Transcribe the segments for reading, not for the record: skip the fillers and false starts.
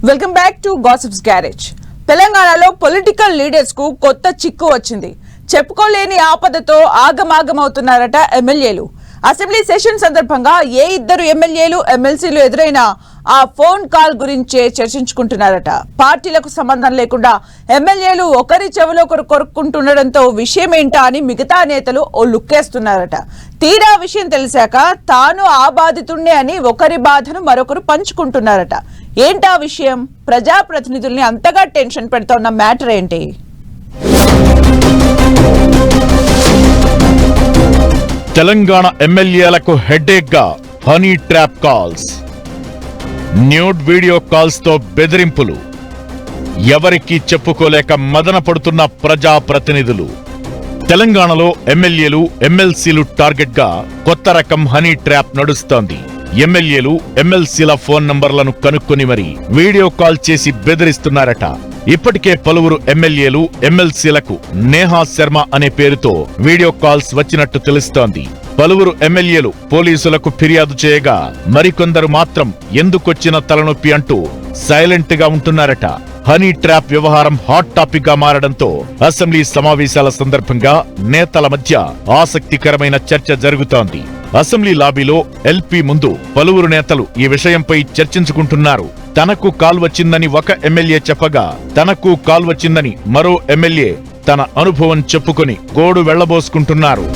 Welcome back to gossips garage. తెలంగాణలో political leaders కు కొత్త చిక్కు వచ్చింది. చెప్పుకోలేని ఆపదతో ఆగమాగమవుతున్నారట ఎమ్మెల్యేలు. అసెంబ్లీ సెషన్ సందర్భంగా ఏ ఇద్దరు ఎమ్మెల్యేలు ఎమ్మెల్సీలు ఎదురైనా ఆ ఫోన్ కాల్ గురించే చర్చించుకుంటున్నారట. పార్టీలకు సంబంధం లేకుండా ఎమ్మెల్యేలు ఒకరి చెవిలో ఒకరు కొరుక్కుంటుండడంతో విషయం ఏంటా అని మిగతా నేతలు ఓ లుక్కేస్తున్నారట. తీరా విషయం తెలిసాక తాను ఆ బాధితుణ్ణే అని ఒకరి బాధను మరొకరు పంచుకుంటున్నారట. ఏంటా విషయం? ప్రజాప్రతినిధుల్ని అంతగా టెన్షన్ పెడుతున్న మ్యాటర్ ఏంటి? తెలంగాణ ఎమ్మెల్యేలకు హెడేక్ గా honey trap calls, nude video calls తో బెదిరింపులు, ఎవరికీ చెప్పుకోలేక మదన పడుతున్న ప్రజాప్రతినిధులు. తెలంగాణలో ఎమ్మెల్యేలు ఎమ్మెల్సీలు టార్గెట్ గా కొత్త రకం హనీ ట్రాప్ నడుస్తోంది. ఎమ్మెల్యేలు ఎమ్మెల్సీల ఫోన్ నంబర్లను కనుక్కొని మరీ వీడియో కాల్ చేసి బెదిరిస్తున్నారట. ఇప్పటికే పలువురు ఎమ్మెల్యేలు ఎమ్మెల్సీలకు నేహా శర్మ అనే పేరుతో వీడియో కాల్స్ వచ్చినట్టు తెలుస్తోంది. పలువురు ఎమ్మెల్యేలు పోలీసులకు ఫిర్యాదు చేయగా మరికొందరు మాత్రం ఎందుకొచ్చిన తలనొప్పి అంటూ సైలెంట్ గా ఉంటున్నారట. హనీ ట్రాప్ వ్యవహారం హాట్ టాపిక్ గా మారడంతో అసెంబ్లీ సమావేశాల సందర్భంగా నేతల మధ్య ఆసక్తికరమైన చర్చ జరుగుతోంది. అసెంబ్లీ లాబీలో ఎల్పీ ముందు పలువురు నేతలు ఈ విషయంపై చర్చించుకుంటున్నారు. తనకు కాల్ వచ్చిందని ఒక ఎమ్మెల్యే చెప్పగా, తనకు కాల్ వచ్చిందని మరో ఎమ్మెల్యే తన అనుభవం చెప్పుకొని గోడు వెళ్లబోసుకుంటున్నారు.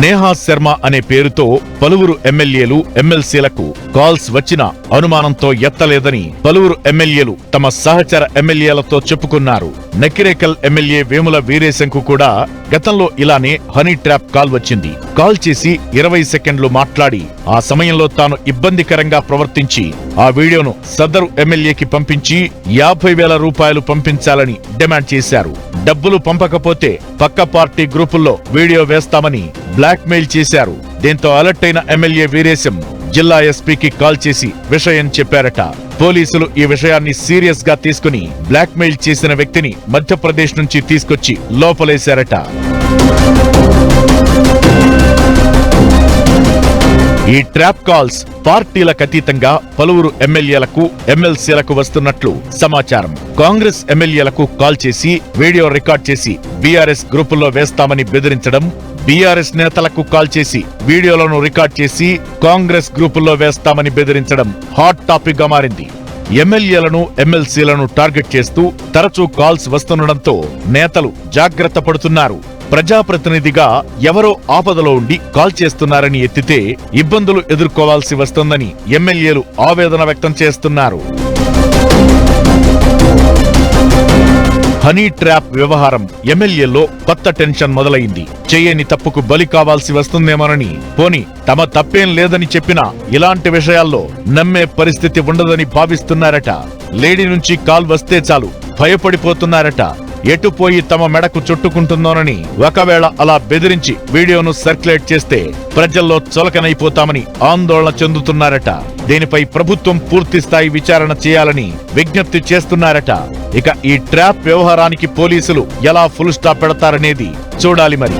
నేహా శర్మ అనే పేరుతో పలువురు ఎమ్మెల్యేలు ఎమ్మెల్సీలకు కాల్స్ వచ్చిన అనుమానంతో ఎత్తలేదని పలువురు ఎమ్మెల్యేలు తమ సహచర ఎమ్మెల్యేలతో చెప్పుకున్నారు. నకిరేకల్ ఎమ్మెల్యే వేముల వీరేశంకు కూడా గతంలో ఇలానే హనీ ట్రాప్ కాల్ వచ్చింది. కాల్ చేసి 20 సెకండ్లు మాట్లాడి ఆ సమయంలో తాను ఇబ్బందికరంగా ప్రవర్తించి ఆ వీడియోను సదరు ఎమ్మెల్యేకి పంపించి 50,000 రూపాయలు పంపించాలని డిమాండ్ చేశారు. డబ్బులు పంపకపోతే పక్క పార్టీ గ్రూపుల్లో వీడియో వేస్తామని బ్లాక్ మెయిల్ చేశారు. దీంతో అలర్ట్ అయిన ఎమ్మెల్యే వీరేశం జిల్లా ఎస్పీకి కాల్ చేసి విషయం చెప్పారట. పోలీసులు ఈ విషయాన్ని సీరియస్ గా తీసుకుని బ్లాక్ మెయిల్ చేసిన వ్యక్తిని మధ్యప్రదేశ్ నుంచి తీసుకొచ్చి లోపలేశారట. ఈ ట్రాప్ కాల్స్ పార్టీలకు అతీతంగా పలువురు ఎమ్మెల్యేలకు ఎమ్మెల్సీలకు వస్తున్నట్లు సమాచారం. కాంగ్రెస్ ఎమ్మెల్యేలకు కాల్ చేసి వీడియో రికార్డ్ చేసి బీఆర్ఎస్ గ్రూపుల్లో వేస్తామని బెదిరించడం, బీఆర్ఎస్ నేతలకు కాల్ చేసి వీడియోలను రికార్డ్ చేసి కాంగ్రెస్ గ్రూపుల్లో వేస్తామని బెదిరించడం హాట్ టాపిక్ గా మారింది. ఎమ్మెల్యేలను ఎమ్మెల్సీలను టార్గెట్ చేస్తూ తరచూ కాల్స్ వస్తుండడంతో నేతలు జాగ్రత్త పడుతున్నారు. ప్రజాప్రతినిధిగా ఎవరో ఆపదలో ఉండి కాల్ చేస్తున్నారని ఎత్తితే ఇబ్బందులు ఎదుర్కోవాల్సి వస్తోందని ఎమ్మెల్యేలు ఆవేదన వ్యక్తం చేస్తున్నారు. హనీ ట్రాప్ వ్యవహారం ఎమ్మెల్యేల్లో కొత్త టెన్షన్ మొదలైంది. చేయని తప్పుకు బలి కావాల్సి వస్తుందేమోనని, పోని తమ తప్పేం లేదని చెప్పినా ఇలాంటి విషయాల్లో నమ్మే పరిస్థితి ఉండదని భావిస్తున్నారట. లేడీ నుంచి కాల్ వస్తే చాలు భయపడిపోతున్నారట. ఎటుపోయి తమ మెడకు చుట్టుకుంటుందోనని, ఒకవేళ అలా బెదిరించి వీడియోను సర్క్యులేట్ చేస్తే ప్రజల్లో చులకనైపోతామని ఆందోళన చెందుతున్నారట. దీనిపై ప్రభుత్వం పూర్తిస్థాయి విచారణ చేయాలని విజ్ఞప్తి చేస్తున్నారట. ఇక ఈ ట్రాప్ వ్యవహారానికి పోలీసులు ఎలా ఫుల్ స్టాప్ పెడతారనేది చూడాలి మరి.